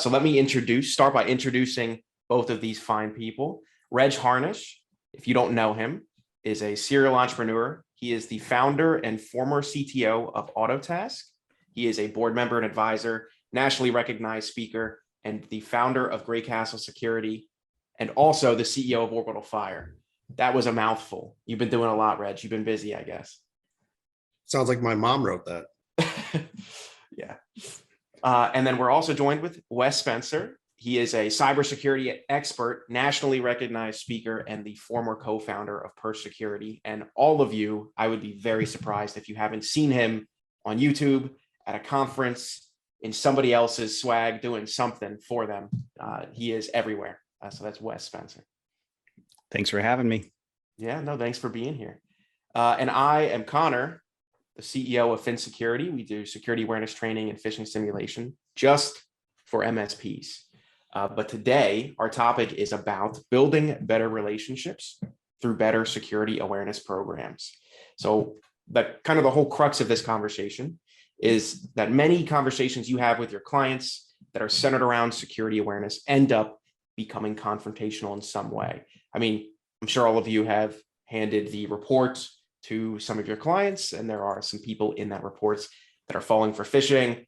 So let me start by introducing both of these fine people. Reg Harnish, if you don't know him, is a serial entrepreneur. He is the founder and former CTO of Autotask. He is a board member and advisor, nationally recognized speaker, and the founder of Greycastle Security, and also the CEO of Orbital Fire. That was a mouthful. You've been doing a lot, Reg. You've been busy, I guess. Sounds like my mom wrote that. Yeah. And then we're also joined with Wes Spencer. He is a cybersecurity expert, nationally recognized speaker, and the former co-founder of Phin Security. And all of you, I would be very surprised if you haven't seen him on YouTube, at a conference, in somebody else's swag, doing something for them. He is everywhere. So that's Wes Spencer. Thanks for having me. Yeah, no, thanks for being here. And I am Connor, the CEO of Phin Security. We do security awareness training and phishing simulation just for MSPs. But today, our topic is about building better relationships through better security awareness programs. So the whole crux of this conversation is that many conversations you have with your clients that are centered around security awareness end up becoming confrontational in some way. I mean, I'm sure all of you have handed the report to some of your clients, and there are some people in that reports that are falling for phishing,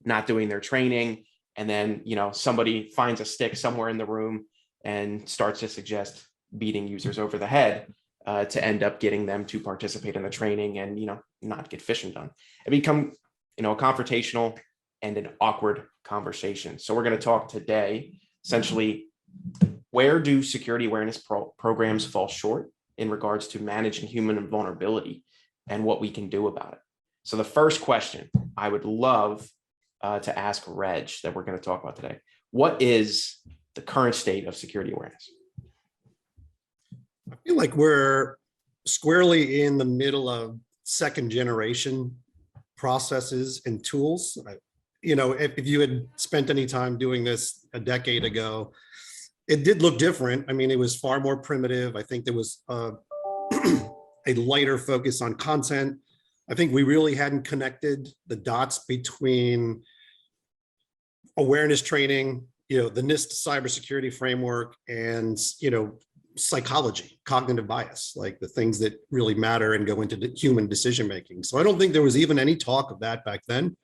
not doing their training, and then somebody finds a stick somewhere in the room and starts to suggest beating users over the head to end up getting them to participate in the training and not get phishing done. It become a confrontational and an awkward conversation. So we're going to talk today essentially, where do security awareness programs fall short in regards to managing human vulnerability and what we can do about it. So the first question I would love to ask Reg that we're going to talk about today: what is the current state of security awareness? I feel like we're squarely in the middle of second generation processes and tools. If you had spent any time doing this a decade ago, it did look different. I mean, it was far more primitive. I think there was a lighter focus on content. I think we really hadn't connected the dots between awareness training, the NIST cybersecurity framework, and, psychology, cognitive bias, like the things that really matter and go into the human decision-making. So I don't think there was even any talk of that back then.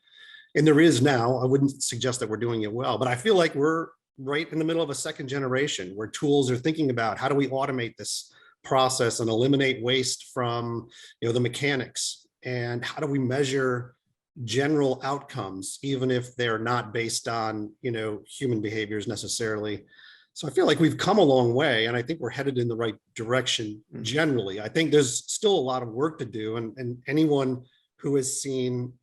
And there is now. I wouldn't suggest that we're doing it well, but I feel like we're right in the middle of a second generation where tools are thinking about how do we automate this process and eliminate waste from the mechanics, and how do we measure general outcomes even if they're not based on human behaviors necessarily. So I feel like we've come a long way, and I think we're headed in the right direction generally. I think there's still a lot of work to do, and anyone who has seen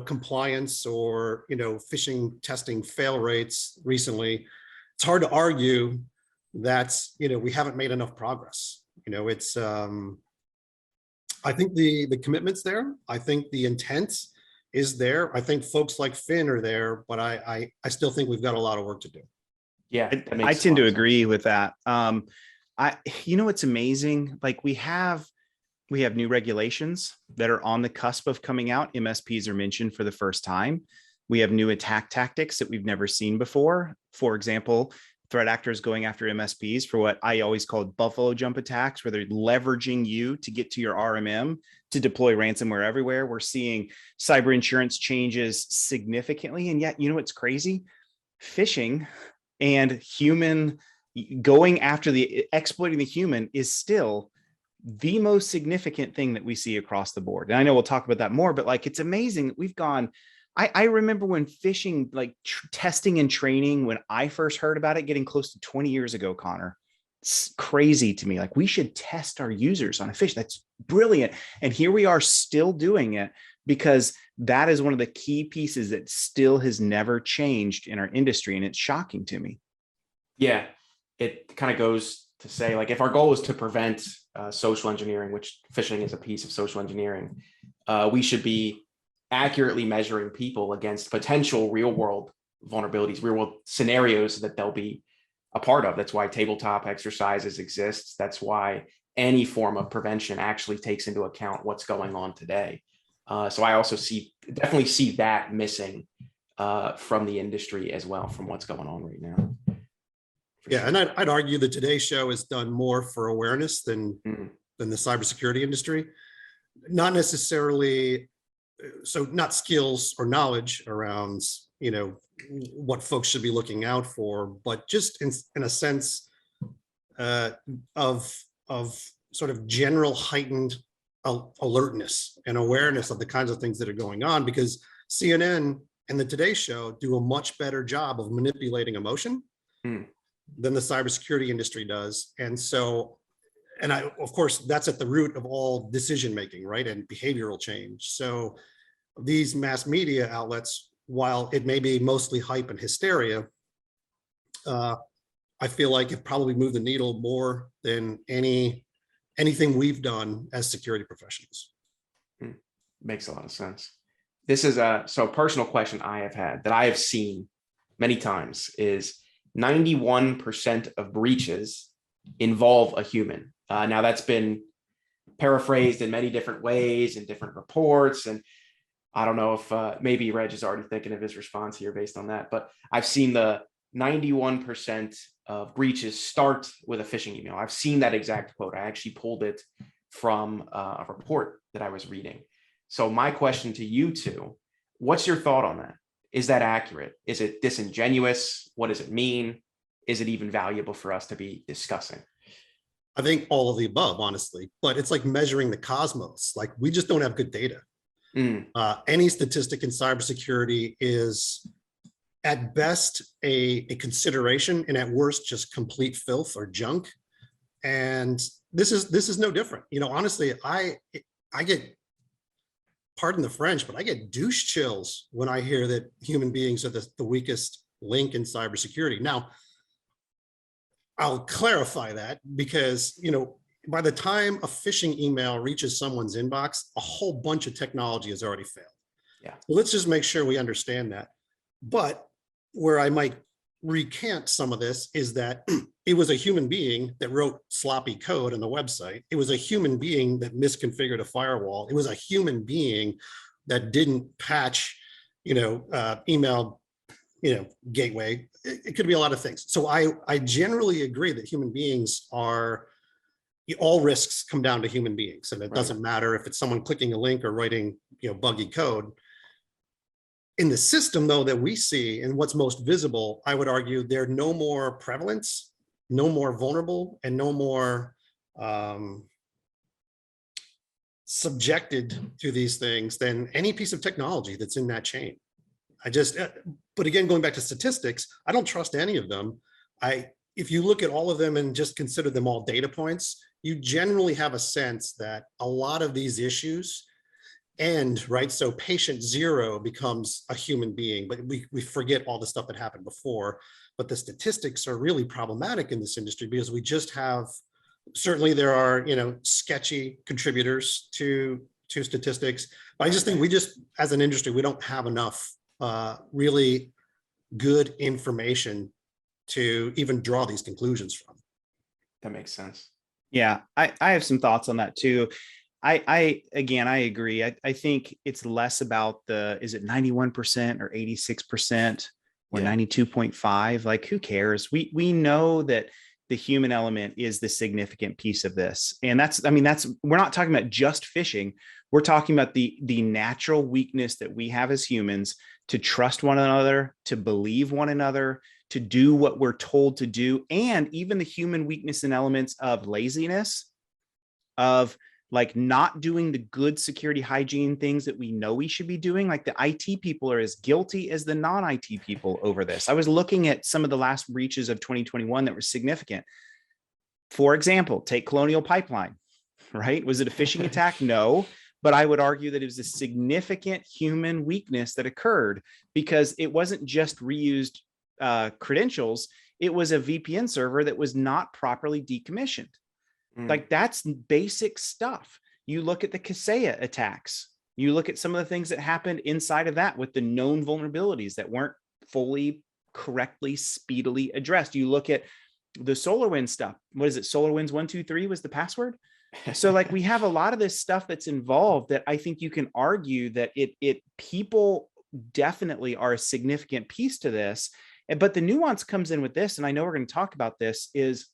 compliance or phishing testing fail rates recently, it's hard to argue that we haven't made enough progress. It's I think the commitment's there. I think the intent is there. I think folks like Phin are there, but I still think we've got a lot of work to do. Yeah, I tend to agree with that. It's amazing. Like we have new regulations that are on the cusp of coming out. MSPs are mentioned for the first time. We have new attack tactics that we've never seen before. For example, threat actors going after MSPs for what I always called buffalo jump attacks, where they're leveraging you to get to your RMM to deploy ransomware everywhere. We're seeing cyber insurance changes significantly. And yet, what's crazy? Phishing and human going after exploiting the human is still the most significant thing that we see across the board. And I know we'll talk about that more, but it's amazing that we've gone. I remember when phishing, testing and training, when I first heard about it, getting close to 20 years ago, Connor. It's crazy to me. We should test our users on a phish. That's brilliant. And here we are still doing it, because that is one of the key pieces that still has never changed in our industry. And it's shocking to me. Yeah, it kind of goes to say, if our goal is to prevent social engineering, which phishing is a piece of social engineering, we should be accurately measuring people against potential real world vulnerabilities, real world scenarios that they'll be a part of. That's why tabletop exercises exist. That's why any form of prevention actually takes into account what's going on today. So I also definitely see that missing from the industry as well, from what's going on right now. Yeah, and I'd argue that today's show has done more for awareness than Mm. the cybersecurity industry. Not necessarily, so not skills or knowledge around, what folks should be looking out for, but just in a sense of sort of general heightened alertness and awareness of the kinds of things that are going on, because CNN and the Today Show do a much better job of manipulating emotion than the cybersecurity industry does. And so, of course, that's at the root of all decision making, right? And behavioral change. So these mass media outlets, while it may be mostly hype and hysteria, I feel like it probably moved the needle more than anything we've done as security professionals. Makes a lot of sense. This is a personal question I have had that I have seen many times is 91% of breaches involve a human. Now that's been paraphrased in many different ways in different reports. And I don't know if maybe Reg is already thinking of his response here based on that, but I've seen the 91% of breaches start with a phishing email. I've seen that exact quote. I actually pulled it from a report that I was reading. So my question to you two, what's your thought on that? Is that accurate? Is it disingenuous? What does it mean? Is it even valuable for us to be discussing? I think all of the above, honestly, but it's like measuring the cosmos. Like we just don't have good data. Any statistic in cybersecurity is at best a consideration, and at worst just complete filth or junk. And this is no different. Honestly, I get, pardon the French, but I get douche chills when I hear that human beings are the weakest link in cybersecurity. Now, I'll clarify that because, by the time a phishing email reaches someone's inbox, a whole bunch of technology has already failed. Yeah. So let's just make sure we understand that. But where I might recant some of this is that it was a human being that wrote sloppy code on the website. It was a human being that misconfigured a firewall. It was a human being that didn't patch, email, gateway. It could be a lot of things. So I generally agree that human beings are, all risks come down to human beings. And it doesn't matter if it's someone clicking a link or writing, buggy code. In the system, though, that we see and what's most visible, I would argue they're no more prevalent, no more vulnerable, and no more subjected to these things than any piece of technology that's in that chain. But again, going back to statistics, I don't trust any of them. If you look at all of them and just consider them all data points, you generally have a sense that a lot of these issues end, right? So patient zero becomes a human being, but we forget all the stuff that happened before. But the statistics are really problematic in this industry because we just have, certainly there are, sketchy contributors to statistics. But I just think as an industry, we don't have enough really good information to even draw these conclusions from. That makes sense. Yeah, I have some thoughts on that too. I agree. I think it's less about is it 91% or 86% or 92.5? Like, who cares? We know that the human element is the significant piece of this. And we're not talking about just phishing. We're talking about the natural weakness that we have as humans to trust one another, to believe one another, to do what we're told to do, and even the human weakness and elements of laziness, of like not doing the good security hygiene things that we know we should be doing. Like the IT people are as guilty as the non-IT people over this. I was looking at some of the last breaches of 2021 that were significant. For example, take Colonial Pipeline, right? Was it a phishing attack? No. But I would argue that it was a significant human weakness that occurred because it wasn't just reused credentials. It was a VPN server that was not properly decommissioned. Like that's basic stuff. You look at the Kaseya attacks. You look at some of the things that happened inside of that with the known vulnerabilities that weren't fully, correctly, speedily addressed. You look at the SolarWinds stuff. What is it? SolarWinds 123 was the password. So like we have a lot of this stuff that's involved that I think you can argue that people definitely are a significant piece to this. But the nuance comes in with this, and I know we're going to talk about this, is,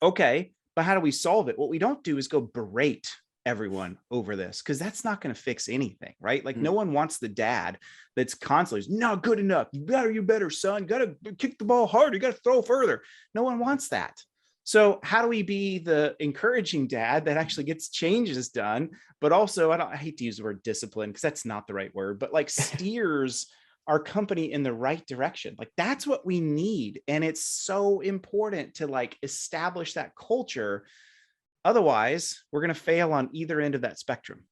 okay, but how do we solve it? What we don't do is go berate everyone over this, because that's not going to fix anything, right? Like no one wants the dad that's constantly not good enough. You better, son. You got to kick the ball harder. You got to throw further. No one wants that. So how do we be the encouraging dad that actually gets changes done, but also, I hate to use the word discipline because that's not the right word, but like steers our company in the right direction? Like that's what we need. And it's so important to like establish that culture. Otherwise, we're going to fail on either end of that spectrum.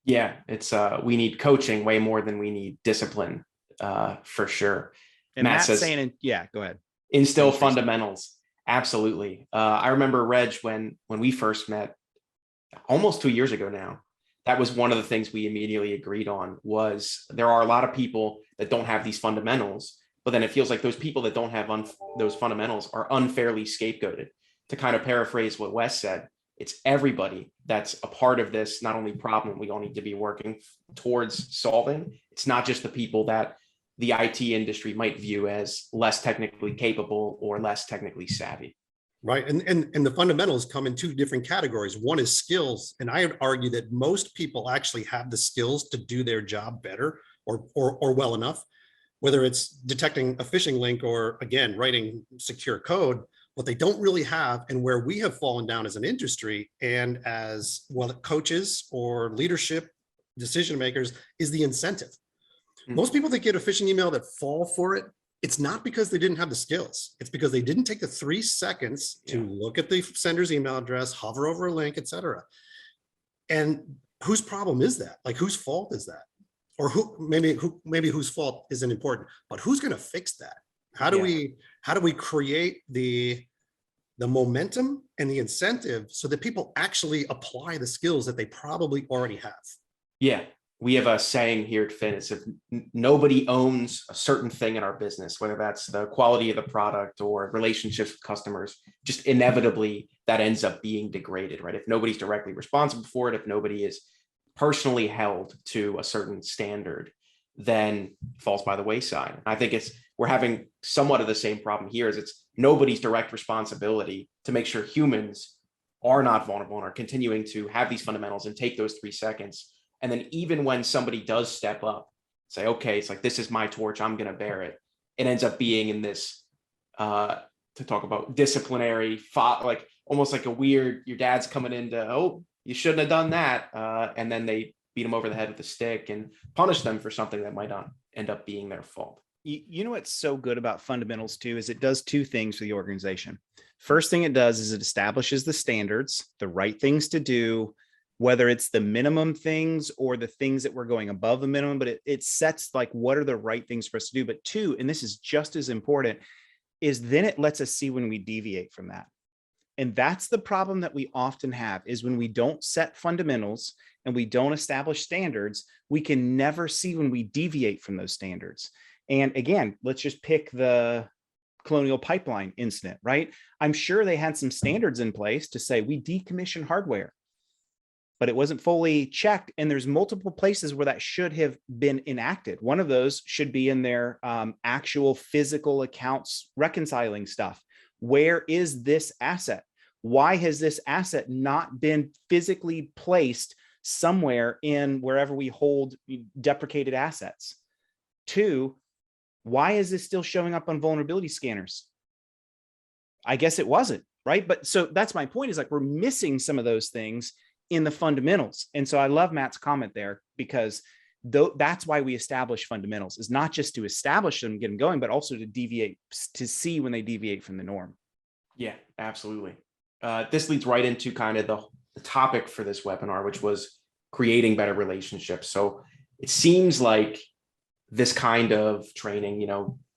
Yeah, it's we need coaching way more than we need discipline, for sure. And Matt says, saying, yeah, go ahead. Instill fundamentals. Absolutely. I remember, Reg, when we first met almost 2 years ago now, that was one of the things we immediately agreed on, was there are a lot of people that don't have these fundamentals, but then it feels like those people that don't have those fundamentals are unfairly scapegoated. To kind of paraphrase what Wes said, it's everybody that's a part of this, not only problem we all need to be working towards solving. It's not just the people that the IT industry might view as less technically capable or less technically savvy. Right. And the fundamentals come in two different categories. One is skills. And I would argue that most people actually have the skills to do their job better or well enough, whether it's detecting a phishing link or, again, writing secure code. What they don't really have, and where we have fallen down as an industry and as well coaches or leadership decision makers, is the incentive. Most people that get a phishing email that fall for it, it's not because they didn't have the skills. It's because they didn't take the 3 seconds to look at the sender's email address, hover over a link, etc. And whose problem is that? Like, whose fault is that? Or maybe whose fault isn't important, but who's going to fix that? How do we create the momentum and the incentive so that people actually apply the skills that they probably already have? Yeah. We have a saying here at Phin. It's if nobody owns a certain thing in our business, whether that's the quality of the product or relationships with customers, just inevitably that ends up being degraded, right? If nobody's directly responsible for it, if nobody is personally held to a certain standard, then it falls by the wayside. I think we're having somewhat of the same problem here, as it's nobody's direct responsibility to make sure humans are not vulnerable and are continuing to have these fundamentals and take those 3 seconds. And then even when somebody does step up, say, okay, it's like, this is my torch, I'm going to bear it. It ends up being in this, to talk about disciplinary, like almost like a weird, your dad's coming into, oh, you shouldn't have done that. And then they beat them over the head with a stick and punish them for something that might not end up being their fault. You know what's so good about fundamentals too, is it does 2 things for the organization. First thing it does is it establishes the standards, the right things to do, whether it's the minimum things or the things that we're going above the minimum, but it sets like, what are the right things for us to do? But 2, and this is just as important, is then it lets us see when we deviate from that. And that's the problem that we often have, is when we don't set fundamentals and we don't establish standards, we can never see when we deviate from those standards. And again, let's just pick the Colonial Pipeline incident, right? I'm sure they had some standards in place to say we decommission hardware, but it wasn't fully checked. And there's multiple places where that should have been enacted. One of those should be in their actual physical accounts reconciling stuff. Where is this asset? Why has this asset not been physically placed somewhere in wherever we hold deprecated assets? 2, why is this still showing up on vulnerability scanners? I guess it wasn't, right? But so that's my point, is like, we're missing some of those things in the fundamentals. And so I love Matt's comment there, because that's why we establish fundamentals, is not just to establish them, get them going, but also to deviate, to see when they deviate from the norm. Yeah, absolutely. This leads right into kind of the topic for this webinar, which was creating better relationships. So it seems like this kind of training,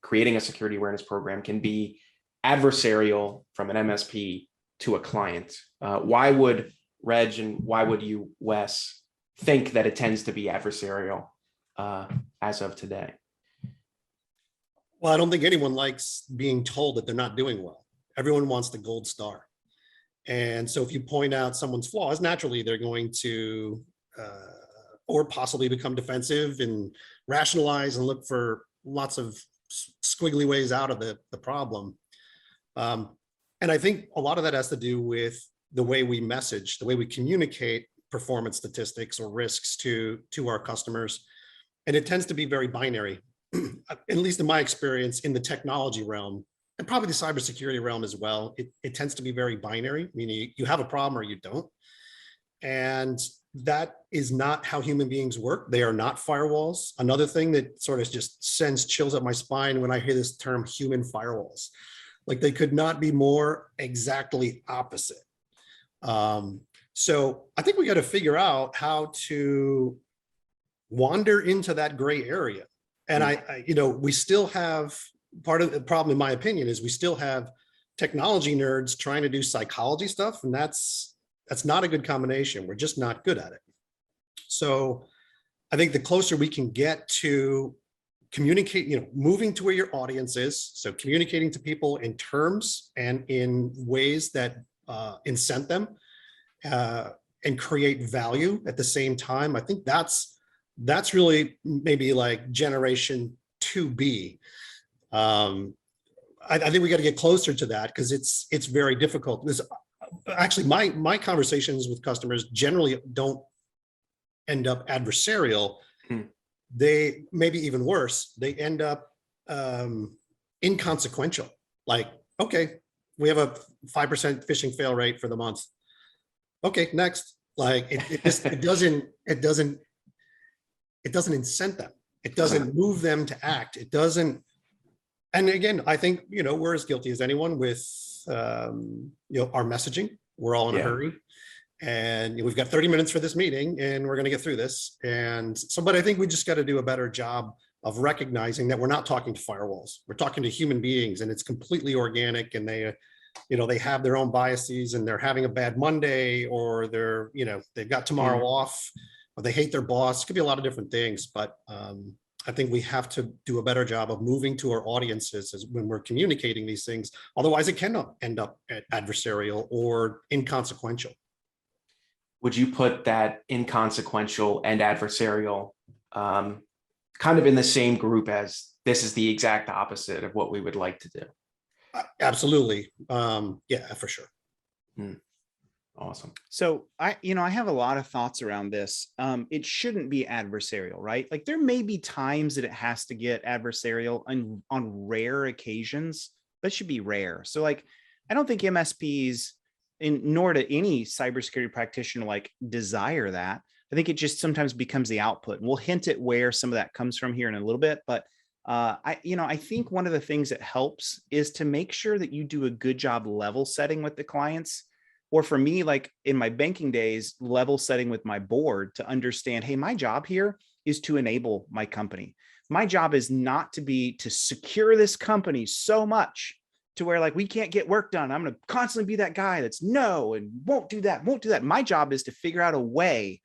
creating a security awareness program, can be adversarial from an MSP to a client. Why would Reg and why would you, Wes, think that it tends to be adversarial as of today? Well, I don't think anyone likes being told that they're not doing well. Everyone wants the gold star. And so if you point out someone's flaws, naturally they're going to or possibly become defensive and rationalize and look for lots of squiggly ways out of the problem. And I think a lot of that has to do with the way we message, the way we communicate performance statistics or risks to our customers. And it tends to be very binary, at least in my experience in the technology realm, and probably the cybersecurity realm as well. It tends to be very binary, meaning you have a problem or you don't. And that is not how human beings work. They are not firewalls. Another thing that sort of just sends chills up my spine when I hear this term human firewalls, like they could not be more exactly opposite. So I think we got to figure out how to wander into that gray area. And we still have, part of the problem, in my opinion, is we still have technology nerds trying to do psychology stuff. And that's not a good combination. We're just not good at it. So I think the closer we can get to communicate, moving to where your audience is, so communicating to people in terms and in ways that incent them and create value at the same time. I think that's really maybe like generation 2B. I think we got to get closer to that because it's very difficult. Actually, my conversations with customers generally don't end up adversarial. They maybe even worse, they end up inconsequential. Like, okay, we have a 5% phishing fail rate for the month. Okay, next. Like it doesn't incent them. It doesn't move them to act. It doesn't. And again, I think, we're as guilty as anyone with, our messaging. We're all in a hurry, and we've got 30 minutes for this meeting and we're going to get through this. And so, but I think we just got to do a better job of recognizing that we're not talking to firewalls. We're talking to human beings, and it's completely organic, and they have their own biases, and they're having a bad Monday, or they've got tomorrow off, or they hate their boss. It could be a lot of different things, but I think we have to do a better job of moving to our audiences when we're communicating these things. Otherwise, it cannot end up adversarial or inconsequential. Would you put that inconsequential and adversarial kind of in the same group as this is the exact opposite of what we would like to do? Absolutely. Yeah, for sure. Awesome. So I have a lot of thoughts around this. It shouldn't be adversarial, right? Like there may be times that it has to get adversarial on rare occasions. That should be rare. So like, I don't think MSPs, nor do any cybersecurity practitioner like desire that. I think it just sometimes becomes the output. And we'll hint at where some of that comes from here in a little bit. But I think one of the things that helps is to make sure that you do a good job level setting with the clients. Or for me, like in my banking days, level setting with my board to understand, hey, my job here is to enable my company. My job is not to secure this company so much to where like we can't get work done. I'm going to constantly be that guy that's no and won't do that. My job is to figure out a way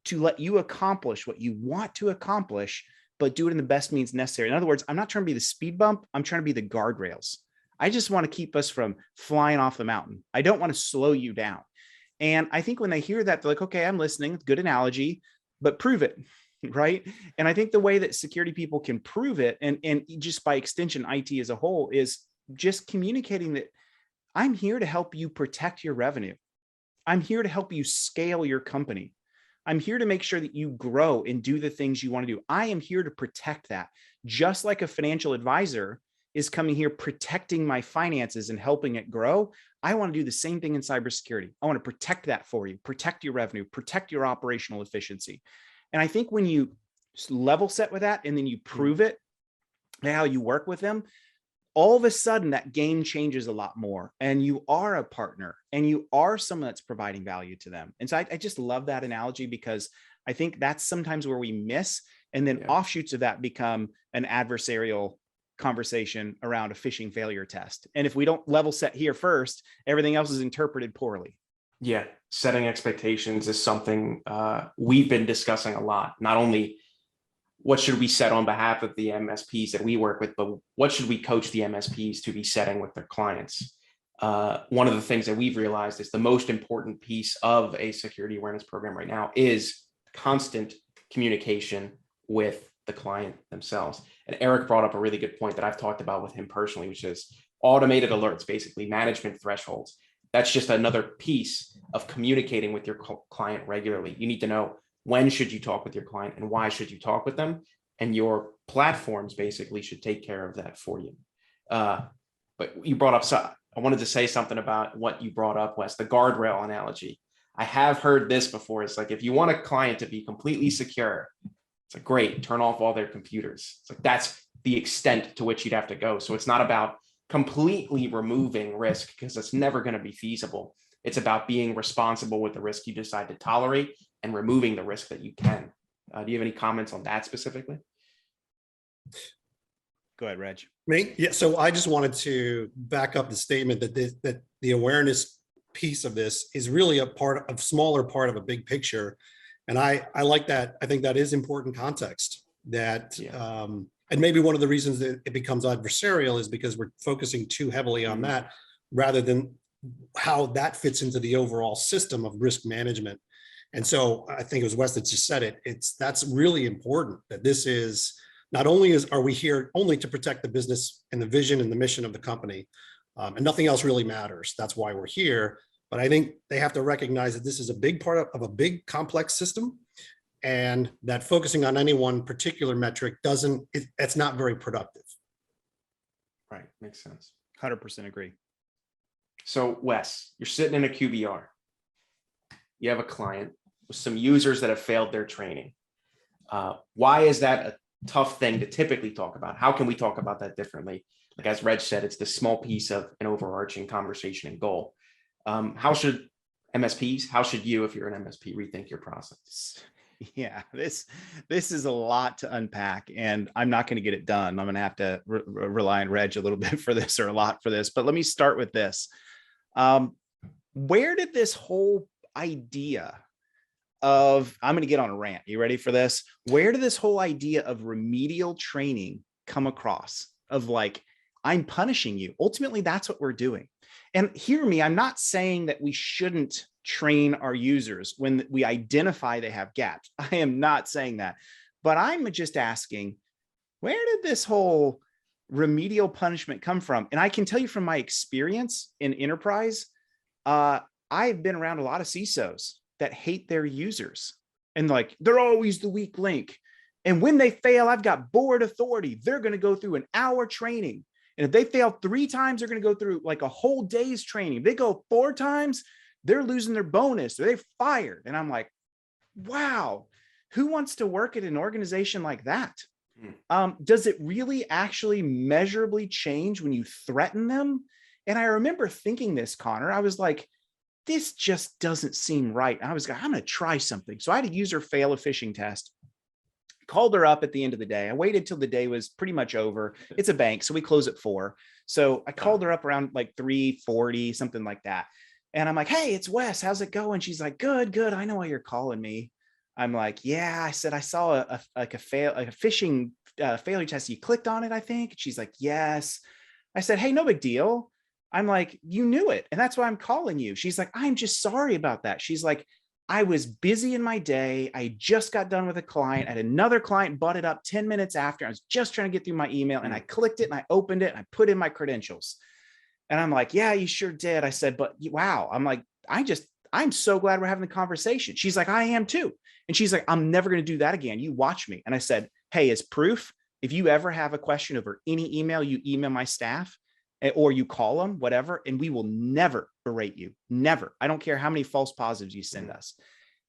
to let you accomplish what you want to accomplish, but do it in the best means necessary. In other words, I'm not trying to be the speed bump. I'm trying to be the guardrails. I just want to keep us from flying off the mountain. I don't want to slow you down. And I think when they hear that, they're like, okay, I'm listening. Good analogy, but prove it, right? And I think the way that security people can prove it, and just by extension, IT as a whole, is just communicating that I'm here to help you protect your revenue. I'm here to help you scale your company. I'm here to make sure that you grow and do the things you want to do. I am here to protect that. Just like a financial advisor is coming here protecting my finances and helping it grow, I want to do the same thing in cybersecurity. I want to protect that for you, protect your revenue, protect your operational efficiency. And I think when you level set with that and then you prove it, how you work with them, all of a sudden that game changes a lot more, and you are a partner and you are someone that's providing value to them. And so I just love that analogy, because I think that's sometimes where we miss, and then offshoots of that become an adversarial conversation around a phishing failure test. And if we don't level set here first, everything else is interpreted poorly. Yeah, setting expectations is something we've been discussing a lot. Not only what should we set on behalf of the MSPs that we work with, but what should we coach the MSPs to be setting with their clients? One of the things that we've realized is the most important piece of a security awareness program right now is constant communication with the client themselves. And Eric brought up a really good point that I've talked about with him personally, which is automated alerts, basically management thresholds. That's just another piece of communicating with your client regularly. You need to know when should you talk with your client and why should you talk with them, and your platforms basically should take care of that for you. But you brought up, so I wanted to say something about what you brought up, Wes, the guardrail analogy. I have heard this before. It's like, if you want a client to be completely secure, it's like, great, turn off all their computers. It's like, that's the extent to which you'd have to go. So it's not about completely removing risk, because it's never going to be feasible. It's about being responsible with the risk you decide to tolerate and removing the risk that you can. Do you have any comments on that specifically? Go ahead, Reg. Me? Yeah. So I just wanted to back up the statement that the awareness piece of this is really a smaller part of a big picture. And I like that. I think that is important context that, and maybe one of the reasons that it becomes adversarial is because we're focusing too heavily on that rather than how that fits into the overall system of risk management. And so I think it was Wes that just said it. That's really important, that this is not only are we here only to protect the business and the vision and the mission of the company, and nothing else really matters. That's why we're here. But I think they have to recognize that this is a big part of a big complex system, and that focusing on any one particular metric it's not very productive. Right, makes sense. 100% agree. So Wes, you're sitting in a QBR. You have a client with some users that have failed their training. Why is that a tough thing to typically talk about? How can we talk about that differently? Like, as Reg said, it's the small piece of an overarching conversation and goal. How should MSPs, how should you, if you're an MSP, rethink your process? Yeah, this is a lot to unpack, and I'm not going to get it done. I'm going to have to rely on Reg a little bit for this, or a lot for this. But let me start with this. Where did this whole idea of, I'm going to get on a rant. You ready for this? Where did this whole idea of remedial training come across? Of like, I'm punishing you. Ultimately, that's what we're doing. And hear me, I'm not saying that we shouldn't train our users when we identify they have gaps. I am not saying that, but I'm just asking, where did this whole remedial punishment come from? And I can tell you from my experience in enterprise, I've been around a lot of CISOs that hate their users, and like, they're always the weak link. And when they fail, I've got board authority. They're going to go through an hour training. And if they fail 3 times, they're going to go through like a whole day's training. If they go 4 times, they're losing their bonus, or they're fired. And I'm like, wow, who wants to work at an organization like that? Does it really actually measurably change when you threaten them? And I remember thinking this, Connor, I was like, this just doesn't seem right. And I was like, I'm going to try something. So I had a user fail a phishing test. Called her up at the end of the day. I waited till the day was pretty much over. It's a bank, so we close at 4. So I called her up around like 3:40, something like that. And I'm like, hey, it's Wes. How's it going? She's like, good. I know why you're calling me. I'm like, yeah. I said, I saw a phishing failure test. You clicked on it, I think. She's like, yes. I said, hey, no big deal. I'm like, you knew it, and that's why I'm calling you. She's like, I'm just sorry about that. She's like, I was busy in my day. I just got done with a client. I had another client butted up 10 minutes after. I was just trying to get through my email, and I clicked it and I opened it and I put in my credentials. And I'm like, yeah, you sure did. I said, but wow. I'm like, I'm so glad we're having the conversation. She's like, I am too. And she's like, I'm never going to do that again. You watch me. And I said, hey, as proof, if you ever have a question over any email, you email my staff, or you call them, whatever, and we will never berate you. Never. I don't care how many false positives you send us.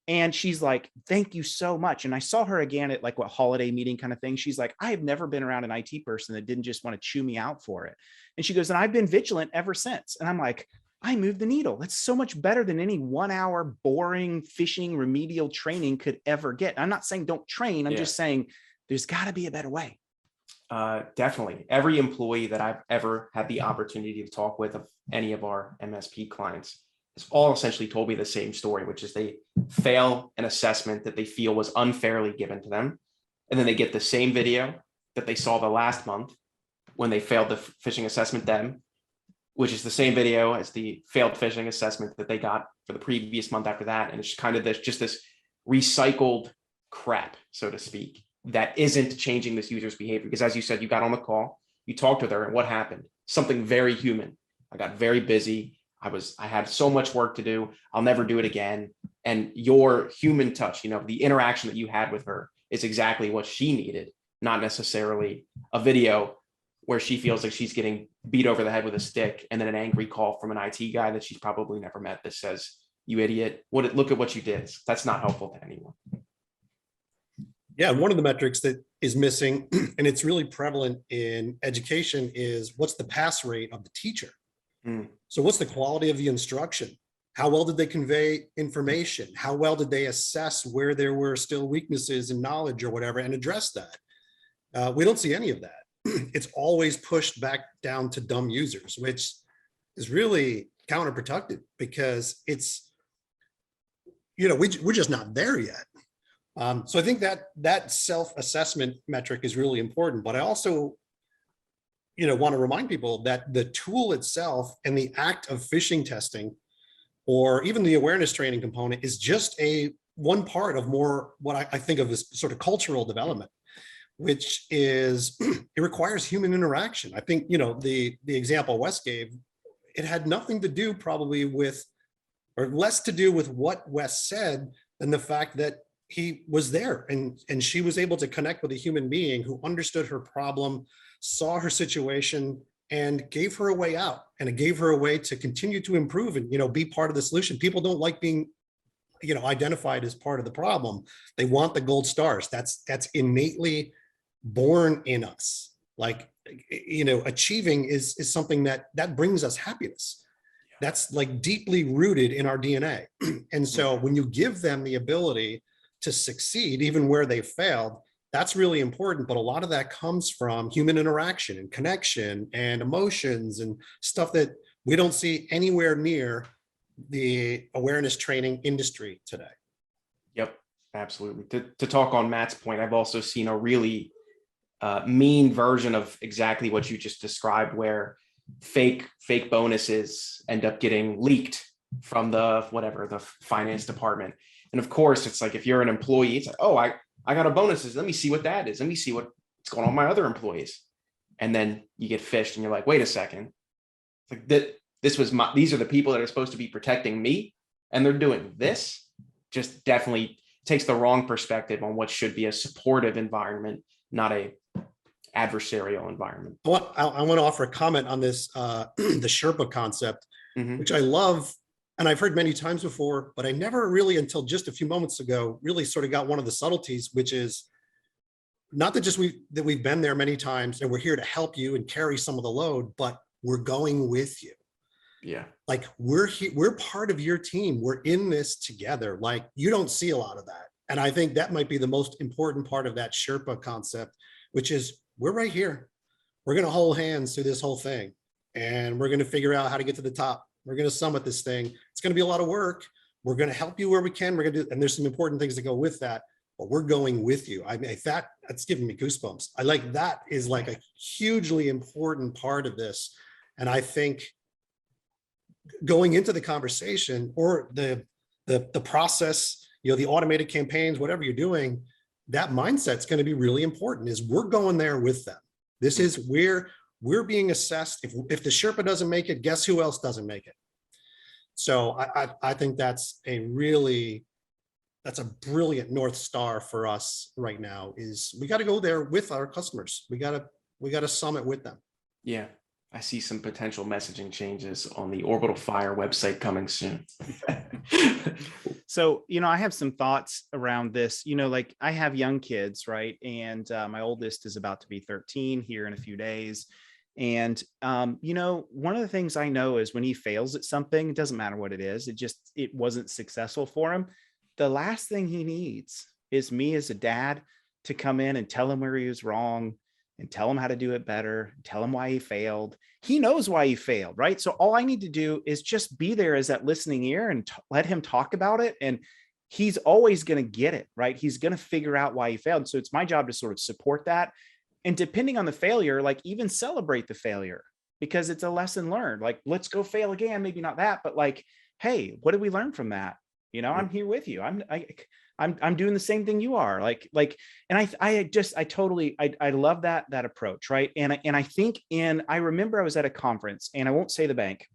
And she's like, thank you so much. And I saw her again at like what holiday meeting kind of thing. She's like, I have never been around an IT person that didn't just want to chew me out for it. And she goes, and I've been vigilant ever since. And I'm like, I moved the needle. That's so much better than any 1-hour boring phishing remedial training could ever get. I'm not saying don't train. I'm just saying there's got to be a better way. Definitely. Every employee that I've ever had the opportunity to talk with of any of our MSP clients has all essentially told me the same story, which is they fail an assessment that they feel was unfairly given to them. And then they get the same video that they saw the last month when they failed the phishing assessment then, which is the same video as the failed phishing assessment that they got for the previous month after that. And it's kind of this recycled crap, so to speak, that isn't changing this user's behavior. Because as you said, you got on the call, you talked with her, and what happened? Something very human. I got very busy. I had so much work to do. I'll never do it again. And your human touch, the interaction that you had with her is exactly what she needed, not necessarily a video where she feels like she's getting beat over the head with a stick and then an angry call from an IT guy that she's probably never met that says, "You idiot, look at what you did." That's not helpful to anyone. Yeah, one of the metrics that is missing, and it's really prevalent in education, is what's the pass rate of the teacher? So what's the quality of the instruction? How well did they convey information? How well did they assess where there were still weaknesses in knowledge or whatever and address that? We don't see any of that. It's always pushed back down to dumb users, which is really counterproductive because it's, we're just not there yet. So I think that self-assessment metric is really important, but I also, want to remind people that the tool itself and the act of phishing testing, or even the awareness training component, is just one part of more what I think of as sort of cultural development, which is it requires human interaction. I think, the example Wes gave, it had nothing to do probably with, or less to do with what Wes said than the fact that he was there and she was able to connect with a human being who understood her problem, saw her situation, and gave her a way out, and it gave her a way to continue to improve and, be part of the solution. People don't like being, identified as part of the problem. They want the gold stars. That's innately born in us. Like, achieving is something that brings us happiness. That's like deeply rooted in our DNA. And so when you give them the ability to succeed, even where they failed, that's really important. But a lot of that comes from human interaction and connection and emotions and stuff that we don't see anywhere near the awareness training industry today. Yep, absolutely. To talk on Matt's point, I've also seen a really mean version of exactly what you just described, where fake bonuses end up getting leaked from the finance department. And of course, it's like, if you're an employee, it's like, oh, I got a bonuses. Let me see what that is. Let me see what's going on with my other employees. And then you get phished and you're like, wait a second. It's like these are the people that are supposed to be protecting me, and they're doing this. Just definitely takes the wrong perspective on what should be a supportive environment, not a adversarial environment. I want to offer a comment on this, the Sherpa concept, which I love. And I've heard many times before, but I never really, until just a few moments ago, really sort of got one of the subtleties, which is not that we've been there many times and we're here to help you and carry some of the load, but we're going with you. Yeah. Like, we're part of your team. We're in this together. Like, you don't see a lot of that. And I think that might be the most important part of that Sherpa concept, which is we're right here. We're going to hold hands through this whole thing, and we're going to figure out how to get to the top. We're going to summit this thing. It's going to be a lot of work. We're going to help you where we can. We're going to do, and there's some important things that go with that, but we're going with you. I mean, that's giving me goosebumps. I like that is like a hugely important part of this. And I think going into the conversation or the process, the automated campaigns, whatever you're doing, that mindset's going to be really important. Is we're going there with them. This is where we're being assessed. If the Sherpa doesn't make it, guess who else doesn't make it? So I think that's a brilliant North Star for us right now. Is we got to go there with our customers. We got to summit with them. Yeah. I see some potential messaging changes on the Orbital Fire website coming soon. So, I have some thoughts around this. Like, I have young kids, right? And my oldest is about to be 13 here in a few days. And, one of the things I know is when he fails at something, it doesn't matter what it is. It wasn't successful for him. The last thing he needs is me as a dad to come in and tell him where he was wrong, and tell him how to do it better, tell him why he failed. He knows why he failed, right? So all I need to do is just be there as that listening ear and let him talk about it. And he's always going to get it, right? He's going to figure out why he failed. So it's my job to sort of support that. And depending on the failure, like, even celebrate the failure, because it's a lesson learned. Like, let's go fail again. Maybe not that, but like, hey, what did we learn from that? I'm here with you. I'm doing the same thing you are, and I love that approach. Right. And I think I remember I was at a conference, and I won't say the bank,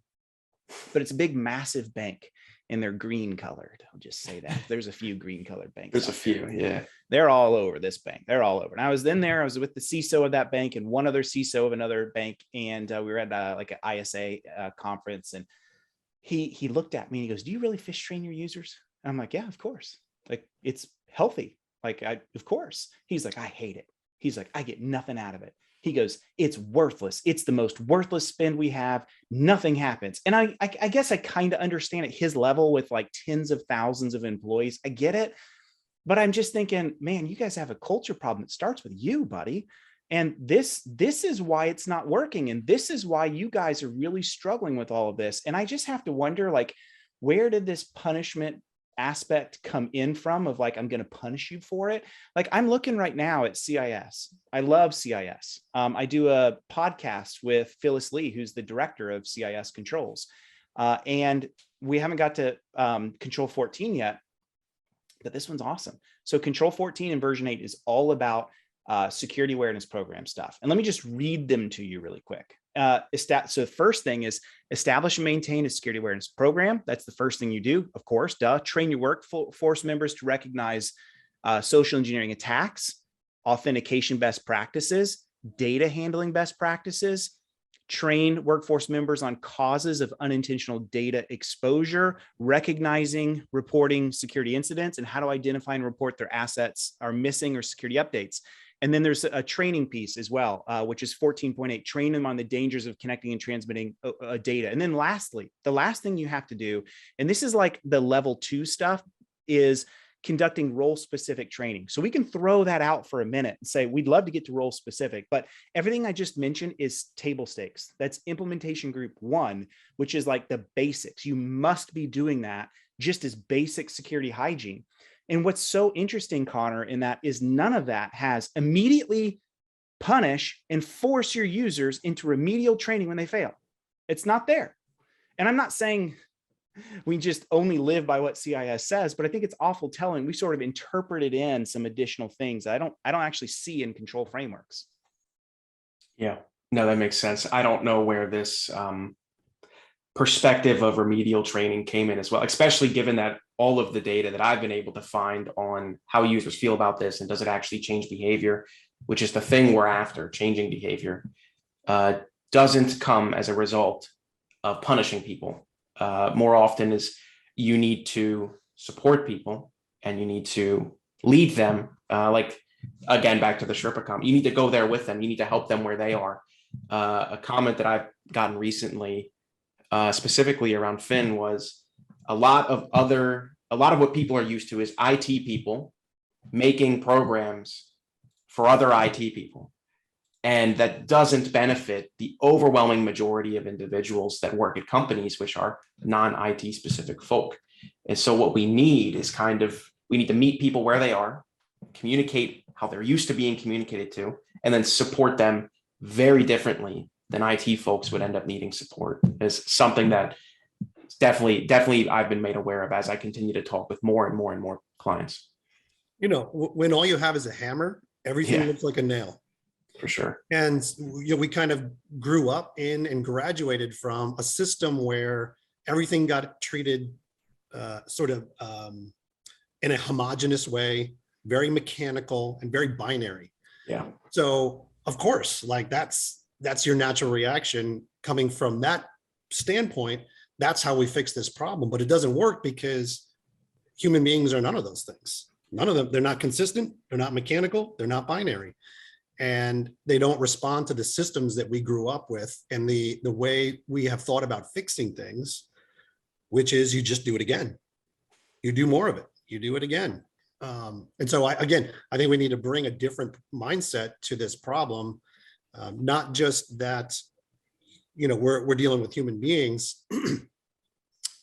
but it's a big, massive bank, and they're green colored. I'll just say that there's a few green colored banks. There's a few. Yeah. They're all over this bank. They're all over. And I was with the CISO of that bank and one other CISO of another bank. And we were at like an ISA conference, and he looked at me and he goes, "Do you really fish train your users?" And I'm like, "Yeah, of course. Like, it's healthy. Of course." He's like, "I hate it." He's like, "I get nothing out of it." He goes, "It's worthless. It's the most worthless spend we have. Nothing happens." And I guess I kind of understand at his level with like tens of thousands of employees. I get it. But I'm just thinking, man, you guys have a culture problem that starts with you, buddy. And this is why it's not working. And this is why you guys are really struggling with all of this. And I just have to wonder, like, where did this punishment aspect come in from of like, I'm going to punish you for it? Like, I'm looking right now at CIS. I love CIS. I do a podcast with Phyllis Lee, who's the director of CIS controls. And we haven't got to control 14 yet, but this one's awesome. So control 14 and version 8 is all about security awareness program stuff. And let me just read them to you really quick. So the first thing is establish and maintain a security awareness program. That's the first thing you do, of course. Train your workforce members to recognize social engineering attacks, authentication best practices, data handling best practices. Train workforce members on causes of unintentional data exposure, recognizing, reporting security incidents, and how to identify and report their assets are missing or security updates. And then there's a training piece as well, which is 14.8, train them on the dangers of connecting and transmitting data. And then lastly, the last thing you have to do, and this is like the level 2 stuff, is conducting role specific training. So we can throw that out for a minute and say, we'd love to get to role specific, but everything I just mentioned is table stakes. That's implementation group 1, which is like the basics. You must be doing that just as basic security hygiene. And what's so interesting, Connor, in that is none of that has immediately punish and force your users into remedial training when they fail. It's not there. And I'm not saying we just only live by what CIS says, but I think it's awful telling. We sort of interpreted in some additional things that I don't actually see in control frameworks. Yeah, no, that makes sense. I don't know where this perspective of remedial training came in as well, especially given that all of the data that I've been able to find on how users feel about this and does it actually change behavior, which is the thing we're after, changing behavior, doesn't come as a result of punishing people. More often is you need to support people and you need to lead them. Like, again, back to the Sherpa comment, you need to go there with them. You need to help them where they are. A comment that I've gotten recently, specifically around Phin, was a lot of what people are used to is IT people making programs for other IT people. And that doesn't benefit the overwhelming majority of individuals that work at companies, which are non-IT specific folk. And so what we need is we need to meet people where they are, communicate how they're used to being communicated to, and then support them very differently than IT folks would end up needing support. Is something that definitely I've been made aware of as I continue to talk with more and more and more clients. When all you have is a hammer, everything looks like a nail. For sure. And we kind of grew up in and graduated from a system where everything got treated in a homogeneous way, very mechanical and very binary. Yeah. So of course, like that's your natural reaction coming from that standpoint. That's how we fix this problem, but it doesn't work because human beings are none of those things. None of them. They're not consistent. They're not mechanical. They're not binary. And they don't respond to the systems that we grew up with and the way we have thought about fixing things, which is you just do it again. You do more of it. You do it again. And so I think we need to bring a different mindset to this problem. Not just that, we're dealing with human beings,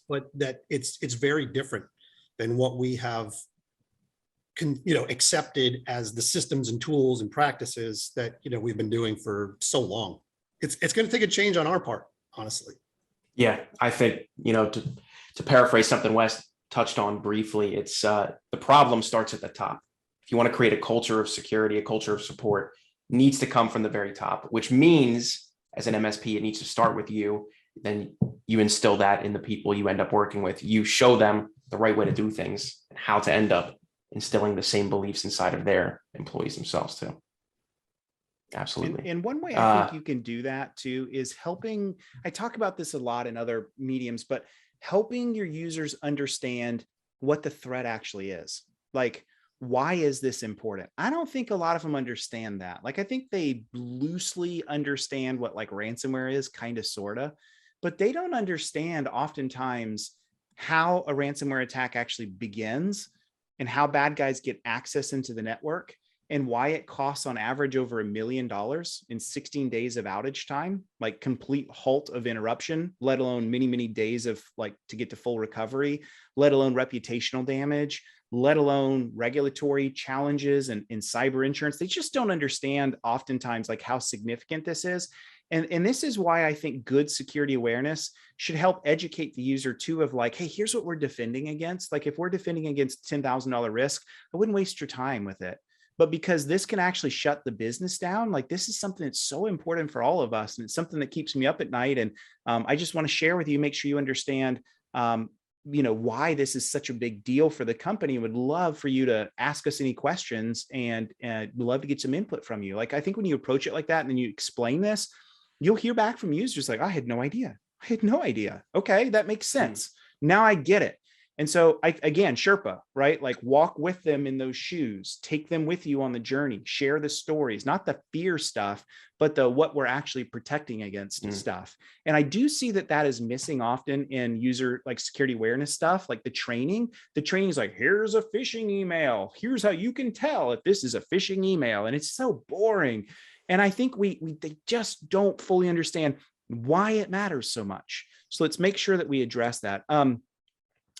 but that it's very different than what we have accepted as the systems and tools and practices that, we've been doing for so long. It's going to take a change on our part, honestly. Yeah, I think, to paraphrase something Wes touched on briefly. It's the problem starts at the top. If you want to create a culture of security, a culture of support, it needs to come from the very top, which means as an MSP, it needs to start with you. Then you instill that in the people you end up working with. You show them the right way to do things and how to end up instilling the same beliefs inside of their employees themselves too. Absolutely. And one way I think you can do that too is helping. I talk about this a lot in other mediums, but helping your users understand what the threat actually is. Like, why is this important? I don't think a lot of them understand that. Like, I think they loosely understand what like ransomware is, kind of, sort of, but they don't understand oftentimes how a ransomware attack actually begins and how bad guys get access into the network and why it costs on average over $1 million in 16 days of outage time, like complete halt of interruption, let alone many, many days of like to get to full recovery, let alone reputational damage, let alone regulatory challenges and cyber insurance. They just don't understand oftentimes like how significant this is. And this is why I think good security awareness should help educate the user too of like, hey, here's what we're defending against. Like if we're defending against $10,000 risk, I wouldn't waste your time with it. But because this can actually shut the business down, like this is something that's so important for all of us. And it's something that keeps me up at night. And I just want to share with you, make sure you understand, why this is such a big deal for the company. Would love for you to ask us any questions and we'd love to get some input from you. Like, I think when you approach it like that and then you explain this, you'll hear back from users like, I had no idea. I had no idea. Okay, that makes sense. Now I get it. And so again, Sherpa, right? Like walk with them in those shoes, take them with you on the journey, share the stories, not the fear stuff, but the what we're actually protecting against stuff. And I do see that that is missing often in user like security awareness stuff, like the training. The training is like, here's a phishing email. Here's how you can tell if this is a phishing email. And it's so boring. And I think they just don't fully understand why it matters so much. So let's make sure that we address that.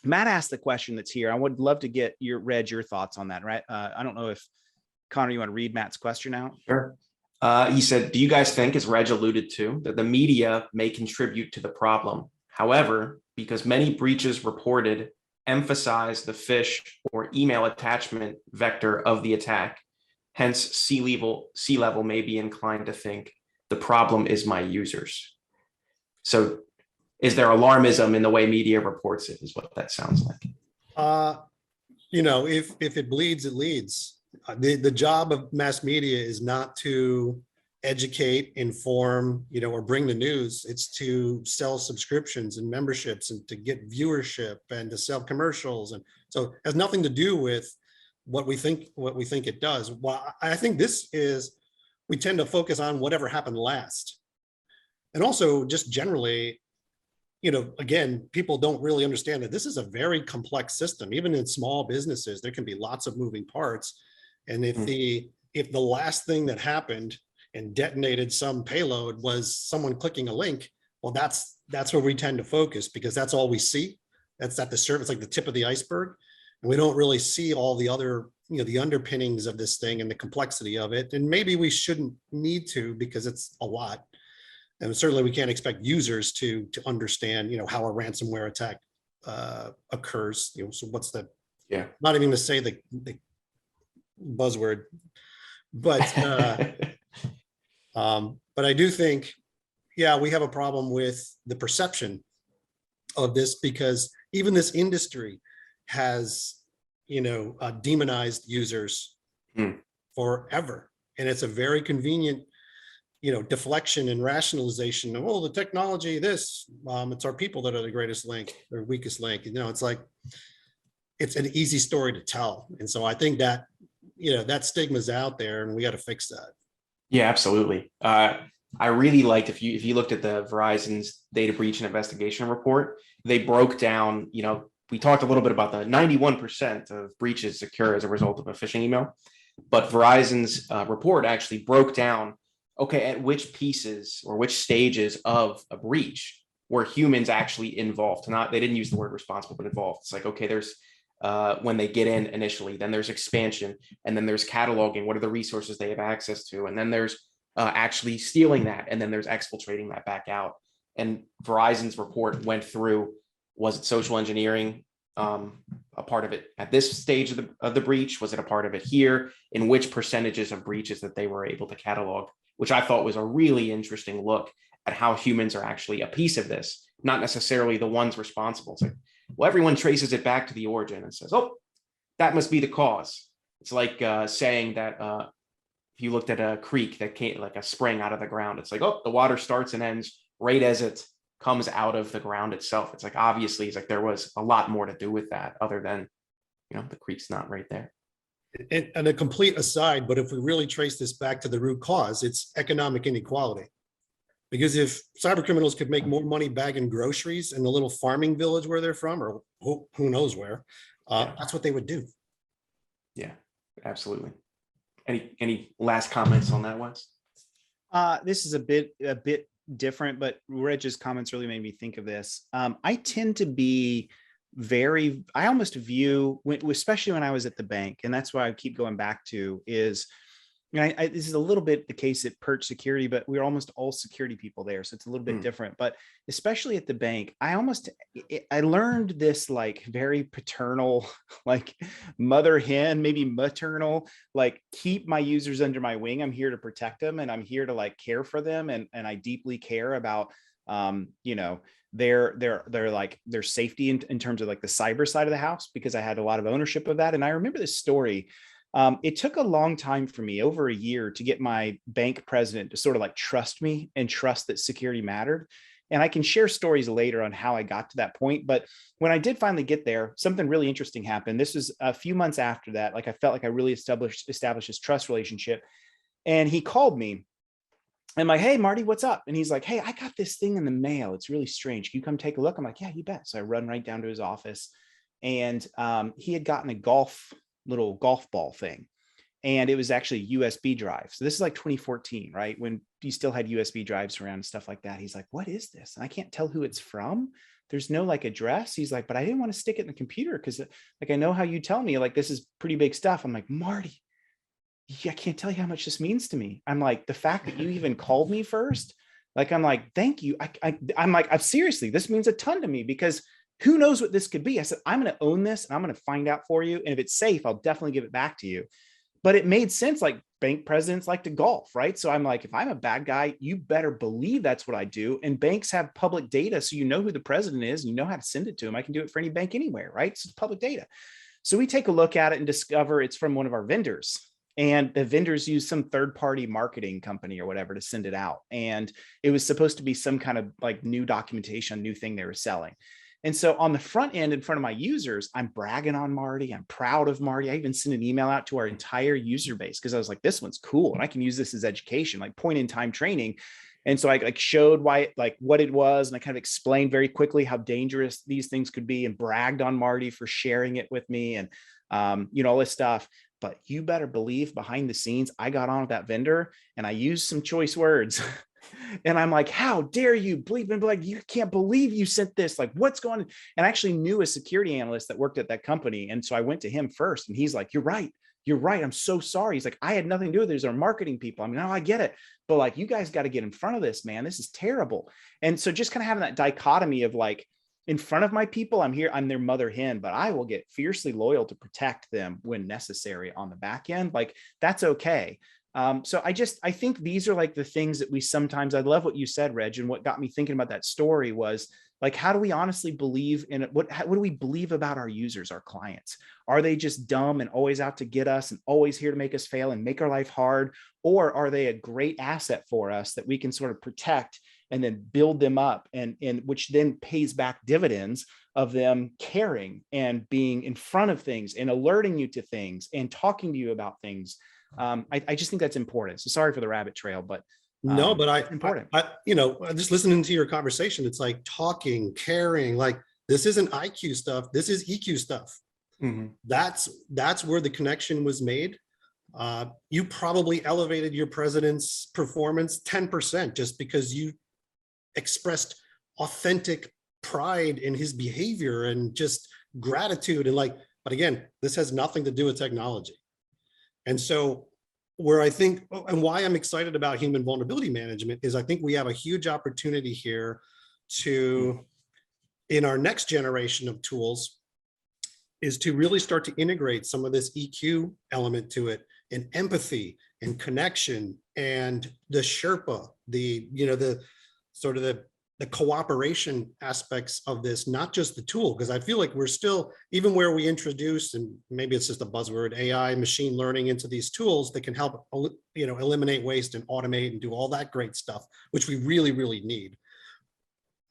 Matt asked the question that's here. I would love to get your thoughts on that, right? I don't know if Connor, you want to read Matt's question out? Sure. He said, do you guys think, as Reg alluded to, that the media may contribute to the problem? However, because many breaches reported emphasize the phish or email attachment vector of the attack, hence C-level may be inclined to think the problem is my users. So is there alarmism in the way media reports it, is what that sounds like? If it bleeds, it leads. The job of mass media is not to educate, inform, or bring the news. It's to sell subscriptions and memberships and to get viewership and to sell commercials. And so it has nothing to do with what we think it does. Well, I think we tend to focus on whatever happened last. And also just generally, again, people don't really understand that this is a very complex system. Even in small businesses, there can be lots of moving parts. And if the last thing that happened and detonated some payload was someone clicking a link, well, that's where we tend to focus because that's all we see. That's at the surface, like the tip of the iceberg. And we don't really see all the other, the underpinnings of this thing and the complexity of it. And maybe we shouldn't need to because it's a lot. And certainly we can't expect users to understand, how a ransomware attack occurs. So what's not even to say the buzzword, but I do think, we have a problem with the perception of this because even this industry has, demonized users forever. And it's a very convenient deflection and rationalization of, the technology, it's our people that are the greatest link or weakest link. It's like, it's an easy story to tell. And so I think that, that stigma's out there and we got to fix that. Yeah, absolutely. I really liked, if you looked at the Verizon's data breach and investigation report, they broke down, we talked a little bit about the 91% of breaches occur as a result of a phishing email, but Verizon's report actually broke down, okay, at which pieces or which stages of a breach were humans actually involved? They didn't use the word responsible, but involved. It's like, okay, there's when they get in initially, then there's expansion, and then there's cataloging. What are the resources they have access to? And then there's actually stealing that, and then there's exfiltrating that back out. And Verizon's report went through, was it social engineering? a part of it at this stage of the breach? Was it a part of it here? In which percentages of breaches that they were able to catalog, which I thought was a really interesting look at how humans are actually a piece of this, not necessarily the ones responsible. It's like, well, everyone traces it back to the origin and says, oh, that must be the cause. It's like saying that if you looked at a creek that came like a spring out of the ground, it's like, oh, the water starts and ends right as it comes out of the ground itself. It's like, obviously, it's like there was a lot more to do with that other than, the creek's not right there. And a complete aside, but if we really trace this back to the root cause, it's economic inequality. Because if cyber criminals could make more money bagging groceries in the little farming village where they're from, or who knows where, that's what they would do. Yeah, absolutely. Any last comments on that, Wes? This is a bit different, but Reg's comments really made me think of this. I tend to be I almost view, especially when I was at the bank, and that's why I keep going back to is, this is a little bit the case at Perch Security, but we're almost all security people there. So it's a little bit different, but especially at the bank, I learned this like very paternal, like mother hen, maybe maternal, like keep my users under my wing. I'm here to protect them and I'm here to like care for them. And I deeply care about, their safety in terms of like the cyber side of the house, because I had a lot of ownership of that. And I remember this story. It took a long time for me, over a year, to get my bank president to sort of like trust me and trust that security mattered. And I can share stories later on how I got to that point. But when I did finally get there, something really interesting happened. This was a few months after that. Like I felt like I really established this trust relationship. And he called me. I'm like, hey, Marty, what's up? And he's like, hey, I got this thing in the mail. It's really strange. Can you come take a look? I'm like, yeah, you bet. So I run right down to his office. And he had gotten a little golf ball thing. And it was actually a USB drive. So this is like 2014, right? When you still had USB drives around and stuff like that. He's like, what is this? And I can't tell who it's from. There's no like address. He's like, but I didn't want to stick it in the computer because like, I know how you tell me like, this is pretty big stuff. I'm like, Marty, I can't tell you how much this means to me. I'm like, the fact that you even called me first, like, I'm like, thank you. I'm like, seriously, this means a ton to me because who knows what this could be? I said, I'm going to own this and I'm going to find out for you. And if it's safe, I'll definitely give it back to you. But it made sense. Like bank presidents like to golf, right? So I'm like, if I'm a bad guy, you better believe that's what I do. And banks have public data. So you know who the president is, and you know how to send it to him. I can do it for any bank anywhere, right? So it's public data. So we take a look at it and discover it's from one of our vendors. And the vendors use some third-party marketing company or whatever to send it out. And it was supposed to be some kind of like new documentation, new thing they were selling. And so on the front end, in front of my users, I'm bragging on Marty. I'm proud of Marty. I even sent an email out to our entire user base because I was like, this one's cool. And I can use this as education, like point in time training. And so I like showed what it was. And I kind of explained very quickly how dangerous these things could be and bragged on Marty for sharing it with me and, all this stuff. But you better believe behind the scenes, I got on with that vendor and I used some choice words. And I'm like, how dare you believe and be like, you can't believe you sent this, like what's going on? And I actually knew a security analyst that worked at that company. And so I went to him first and he's like, you're right. I'm so sorry. He's like, I had nothing to do with it. There's our marketing people. I mean, I get it. But like, you guys got to get in front of this, man. This is terrible. And so just kind of having that dichotomy of like, in front of my people, I'm here, I'm their mother hen, but I will get fiercely loyal to protect them when necessary on the back end. Like that's okay. So I think these are like the things that we sometimes, I love what you said, Reg, and what got me thinking about that story was like, how do we honestly believe in it? What do we believe about our users, our clients? Are they just dumb and always out to get us and always here to make us fail and make our life hard? Or are they a great asset for us that we can sort of protect and then build them up and which then pays back dividends of them caring and being in front of things and alerting you to things and talking to you about things. I just think that's important. So sorry for the rabbit trail, but no, but important. Just listening to your conversation, it's like talking, caring, like this isn't IQ stuff. This is EQ stuff. Mm-hmm. That's where the connection was made. You probably elevated your president's performance 10% just because you expressed authentic pride in his behavior and just gratitude and like, but again, this has nothing to do with technology. And so where I think, and why I'm excited about human vulnerability management is I think we have a huge opportunity here to, in our next generation of tools, is to really start to integrate some of this EQ element to it, and empathy and connection and the Sherpa, the sort of the cooperation aspects of this, not just the tool, because I feel like we're still, even where we introduce, and maybe it's just a buzzword, AI, machine learning into these tools that can help, eliminate waste and automate and do all that great stuff, which we really, really need.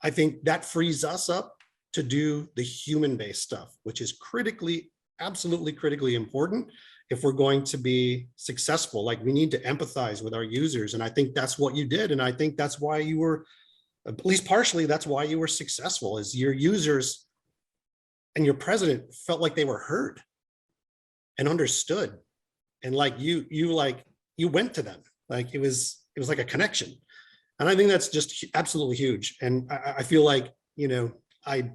I think that frees us up to do the human-based stuff, which is absolutely critically important if we're going to be successful. Like, we need to empathize with our users. And I think that's what you did. And I think that's why you were, at least partially, that's why you were successful, is your users and your president felt like they were heard and understood. And like you went to them, like it was like a connection. And I think that's just absolutely huge. And I feel like, I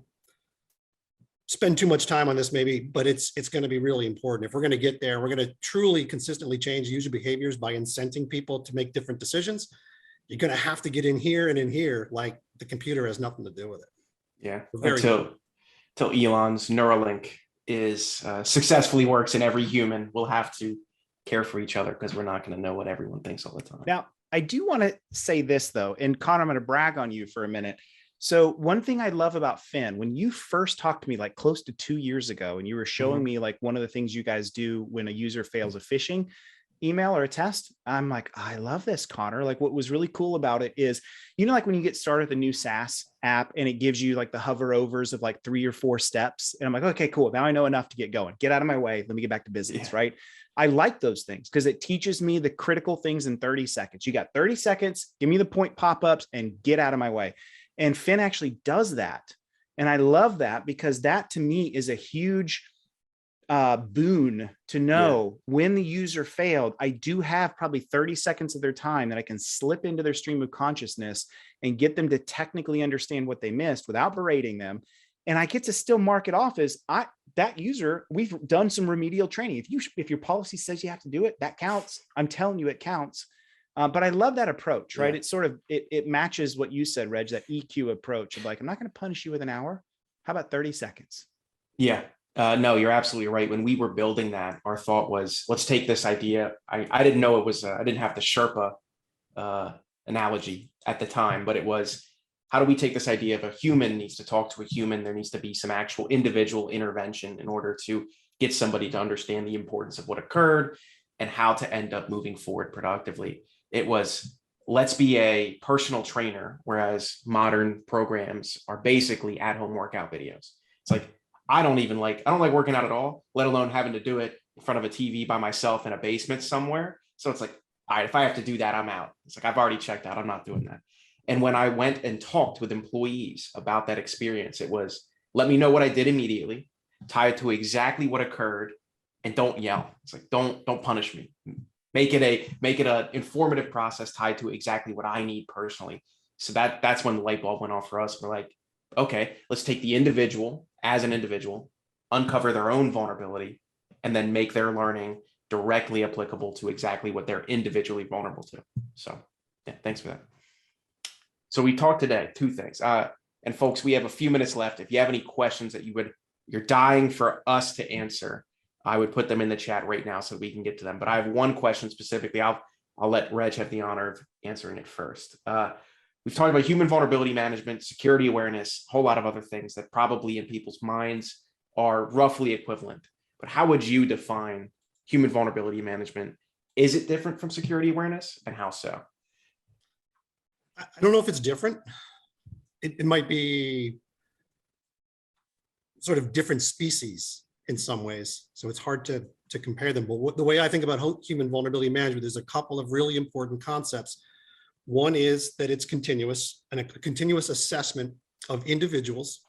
spend too much time on this maybe, but it's going to be really important. If we're going to get there, we're going to truly consistently change user behaviors by incenting people to make different decisions. You're going to have to get in here and in here, like the computer has nothing to do with it. Yeah, until Elon's Neuralink successfully works and every human will have to care for each other, because we're not going to know what everyone thinks all the time. Now, I do want to say this though, and Connor, I'm going to brag on you for a minute. So one thing I love about Phin, when you first talked to me like close to 2 years ago, and you were showing me like one of the things you guys do when a user fails a phishing email or a test, I'm like, I love this, Connor. Like, what was really cool about it is, like when you get started with a new SaaS app and it gives you like the hover overs of like 3 or 4 steps. And I'm like, okay, cool. Now I know enough to get going. Get out of my way. Let me get back to business. Yeah. Right. I like those things because it teaches me the critical things in 30 seconds. You got 30 seconds. Give me the point pop-ups and get out of my way. And Phin actually does that. And I love that, because that to me is a huge boon to know when the user failed. I do have probably 30 seconds of their time that I can slip into their stream of consciousness and get them to technically understand what they missed without berating them. And I get to still mark it off as that user, we've done some remedial training. If your policy says you have to do it, that counts. I'm telling you, it counts. But I love that approach, right? It's sort of, it matches what you said, Reg, that EQ approach of like, I'm not going to punish you with an hour. How about 30 seconds? Yeah. No, you're absolutely right. When we were building that, our thought was, let's take this idea. I didn't know it was, I didn't have the Sherpa analogy at the time, but it was, how do we take this idea of a human needs to talk to a human? There needs to be some actual individual intervention in order to get somebody to understand the importance of what occurred and how to end up moving forward productively. It was, let's be a personal trainer, whereas modern programs are basically at-home workout videos. It's like, I don't like working out at all, let alone having to do it in front of a TV by myself in a basement somewhere. So it's like, all right, if I have to do that, I'm out. It's like, I've already checked out. I'm not doing that. And when I went and talked with employees about that experience, it was, let me know what I did immediately, tie it to exactly what occurred, and don't yell. It's like, don't punish me. Make it a informative process tied to exactly what I need personally. So that's when the light bulb went off for us. We're like, okay, let's take the individual as an individual, uncover their own vulnerability, and then make their learning directly applicable to exactly what they're individually vulnerable to. So yeah, thanks for that. So we talked today, 2 things. And folks, we have a few minutes left. If you have any questions that you're dying for us to answer, I would put them in the chat right now so we can get to them. But I have one question specifically. I'll let Reg have the honor of answering it first. We've talked about human vulnerability management, security awareness, a whole lot of other things that probably in people's minds are roughly equivalent. But how would you define human vulnerability management? Is it different from security awareness, and how so? I don't know if it's different. It might be sort of different species in some ways. So it's hard to compare them. But the way I think about human vulnerability management, there's a couple of really important concepts. One is that it's continuous, and a continuous assessment of individuals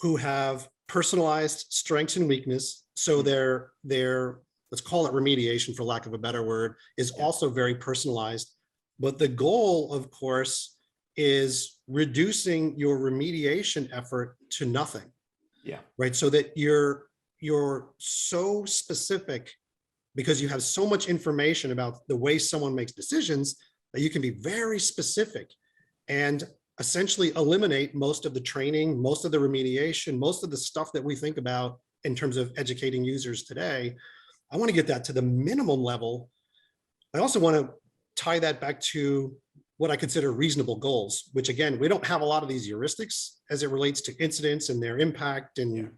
who have personalized strengths and weakness. So their let's call it remediation for lack of a better word, is also very personalized. But the goal, of course, is reducing your remediation effort to nothing. Yeah. Right. So that you're so specific, because you have so much information about the way someone makes decisions, that you can be very specific and essentially eliminate most of the training, most of the remediation, most of the stuff that we think about in terms of educating users today. I want to get that to the minimum level. I also want to tie that back to what I consider reasonable goals, which again, we don't have a lot of these heuristics as it relates to incidents and their impact and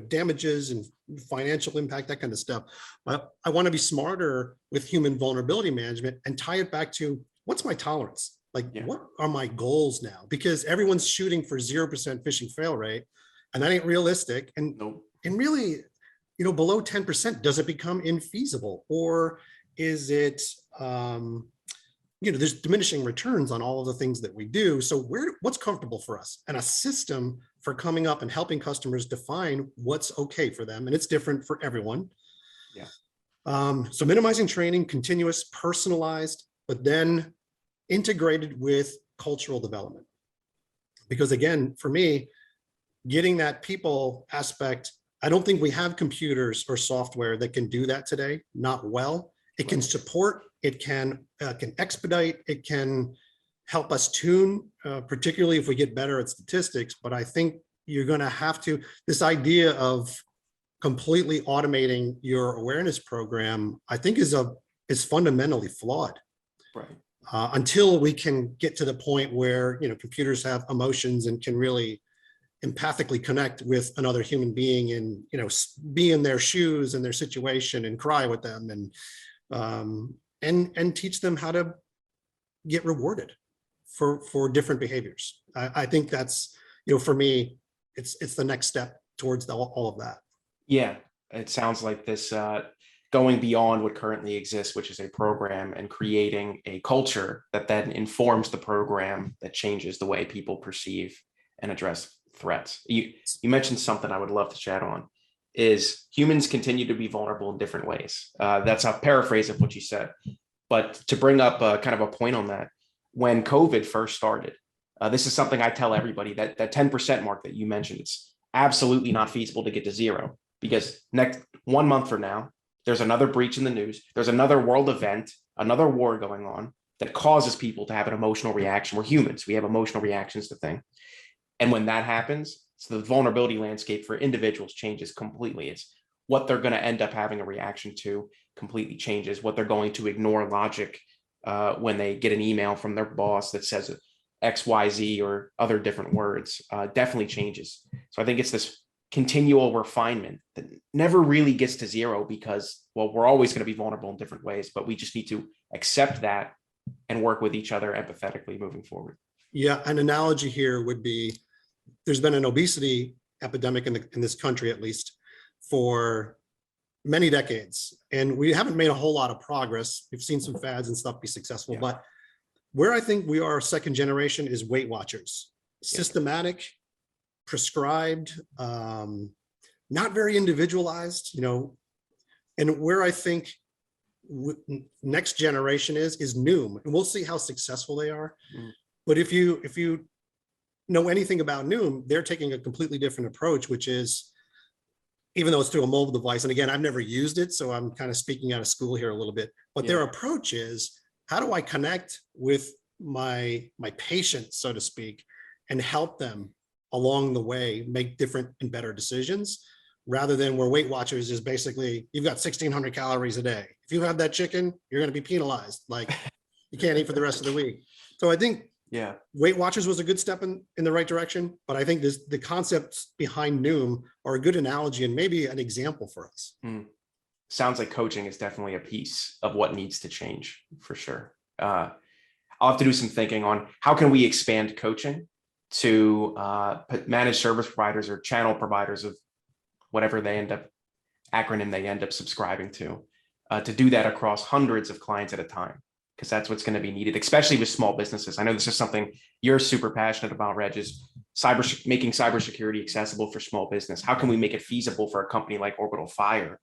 damages and financial impact, that kind of stuff. But I want to be smarter with human vulnerability management and tie it back to what's my tolerance? Like, what are my goals now? Because everyone's shooting for 0% phishing fail rate, and that ain't realistic. And really, below 10%, does it become infeasible, or is it, there's diminishing returns on all of the things that we do. So what's comfortable for us, and a system for coming up and helping customers define what's okay for them. And it's different for everyone. So minimizing training, continuous, personalized, but then integrated with cultural development. Because again, for me, getting that people aspect, I don't think we have computers or software that can do that today, not well. It can support, it can expedite, it can help us tune, particularly if we get better at statistics. But I think you're going to have to, this idea of completely automating your awareness program, I think is fundamentally flawed. Right. Until we can get to the point where computers have emotions and can really empathically connect with another human being and be in their shoes and their situation and cry with them and teach them how to get rewarded for different behaviors. I think that's for me, it's the next step towards all of that. Yeah, it sounds like this going beyond what currently exists, which is a program, and creating a culture that then informs the program that changes the way people perceive and address threats. You mentioned something I would love to chat on, is humans continue to be vulnerable in different ways. That's a paraphrase of what you said. But to bring up kind of a point on that, when COVID first started, this is something I tell everybody, that 10% mark that you mentioned, it's absolutely not feasible to get to zero, because next 1 month from now, there's another breach in the news. There's another world event, another war going on that causes people to have an emotional reaction. We're humans. We have emotional reactions to things. And when that happens, so the vulnerability landscape for individuals changes completely. It's what they're going to end up having a reaction to completely changes, what they're going to ignore logic when they get an email from their boss that says XYZ or other different words, definitely changes. So I think it's this continual refinement that never really gets to zero, because, well, we're always going to be vulnerable in different ways, but we just need to accept that and work with each other empathetically moving forward. Yeah, an analogy here would be, there's been an obesity epidemic in this country, at least, for many decades, and we haven't made a whole lot of progress. We've seen some fads and stuff be successful, but where I think we are second generation is Weight Watchers. Systematic, prescribed, not very individualized, and where I think next generation is Noom, and we'll see how successful they are. But if you know anything about Noom, they're taking a completely different approach, which is, even though it's through a mobile device, and again, I've never used it, so I'm kind of speaking out of school here a little bit, but their approach is, how do I connect with my patient, so to speak, and help them along the way make different and better decisions, rather than where Weight Watchers is basically, you've got 1,600 calories a day. If you have that chicken, you're going to be penalized. Like, you can't eat for the rest of the week. So I think Weight Watchers was a good step in the right direction, but I think the concepts behind Noom are a good analogy and maybe an example for us. Sounds like coaching is definitely a piece of what needs to change, for sure. I'll have to do some thinking on how can we expand coaching to managed service providers or channel providers of whatever acronym they end up subscribing to do that across hundreds of clients at a time, because that's what's going to be needed, especially with small businesses. I know this is something you're super passionate about, Reg, is making cybersecurity accessible for small business. How can we make it feasible for a company like Orbital Fire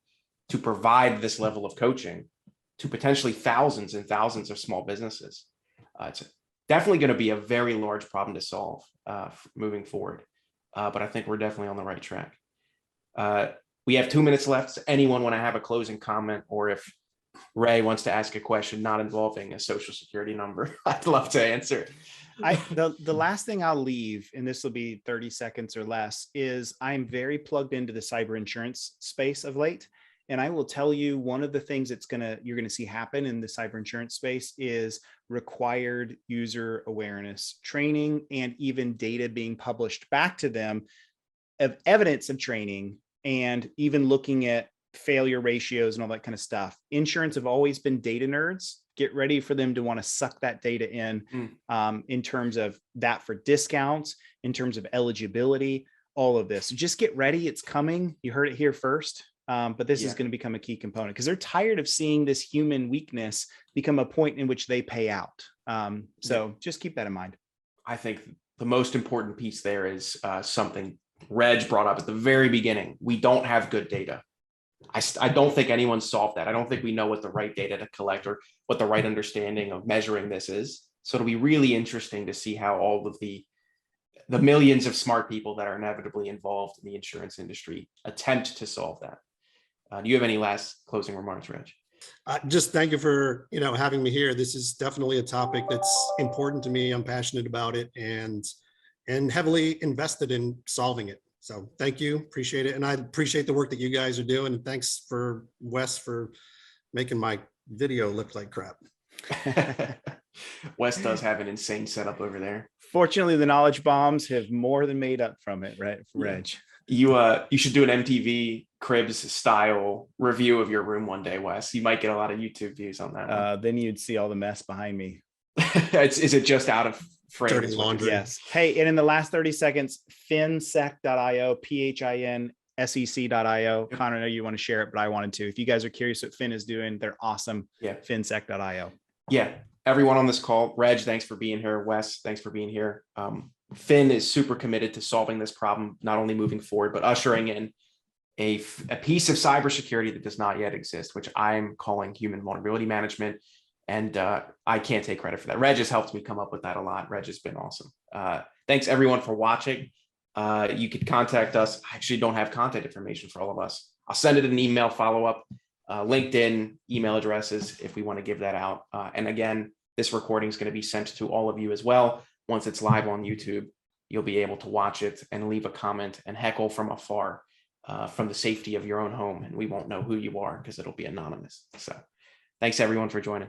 to provide this level of coaching to potentially thousands and thousands of small businesses? It's definitely going to be a very large problem to solve moving forward. But I think we're definitely on the right track. We have 2 minutes left. Does anyone want to have a closing comment, or if Ray wants to ask a question not involving a social security number, I'd love to answer. The last thing I'll leave, and this will be 30 seconds or less, is I'm very plugged into the cyber insurance space of late. And I will tell you, one of the things you're gonna see happen in the cyber insurance space is required user awareness training, and even data being published back to them of evidence of training, and even looking at failure ratios and all that kind of stuff. Insurance have always been data nerds. Get ready for them to want to suck that data in terms of that for discounts, in terms of eligibility, all of this. So just get ready. It's coming. You heard it here first. But this is going to become a key component because they're tired of seeing this human weakness become a point in which they pay out. So just keep that in mind. I think the most important piece there is something Reg brought up at the very beginning. We don't have good data. I don't think anyone solved that. I don't think we know what the right data to collect or what the right understanding of measuring this is. So it'll be really interesting to see how all of the millions of smart people that are inevitably involved in the insurance industry attempt to solve that. Do you have any last closing remarks, Reg? Just thank you for having me here. This is definitely a topic that's important to me. I'm passionate about it and heavily invested in solving it. So thank you, appreciate it. And I appreciate the work that you guys are doing. And thanks for Wes for making my video look like crap. Wes does have an insane setup over there. Fortunately, the knowledge bombs have more than made up from it, right, Reg? You should do an MTV Cribs style review of your room one day, Wes. You might get a lot of YouTube views on that. Then you'd see all the mess behind me. Is it just out of frame? Dirty laundry. Yes. Hey, and in the last 30 seconds, phinsec.io, PHINSEC.io. Connor, I know you want to share it, but I wanted to. If you guys are curious what Phin is doing, they're awesome. Yeah. Phinsec.io. Yeah. Everyone on this call, Reg, thanks for being here. Wes, thanks for being here. Phin is super committed to solving this problem, not only moving forward, but ushering in a piece of cybersecurity that does not yet exist, which I'm calling human vulnerability management. And I can't take credit for that. Reg has helped me come up with that a lot. Reg has been awesome. Thanks everyone for watching. You could contact us. I actually don't have contact information for all of us. I'll send it an email follow-up, LinkedIn, email addresses if we want to give that out. And again, this recording is going to be sent to all of you as well. Once it's live on YouTube, you'll be able to watch it and leave a comment and heckle from afar from the safety of your own home. And we won't know who you are because it'll be anonymous. So thanks everyone for joining.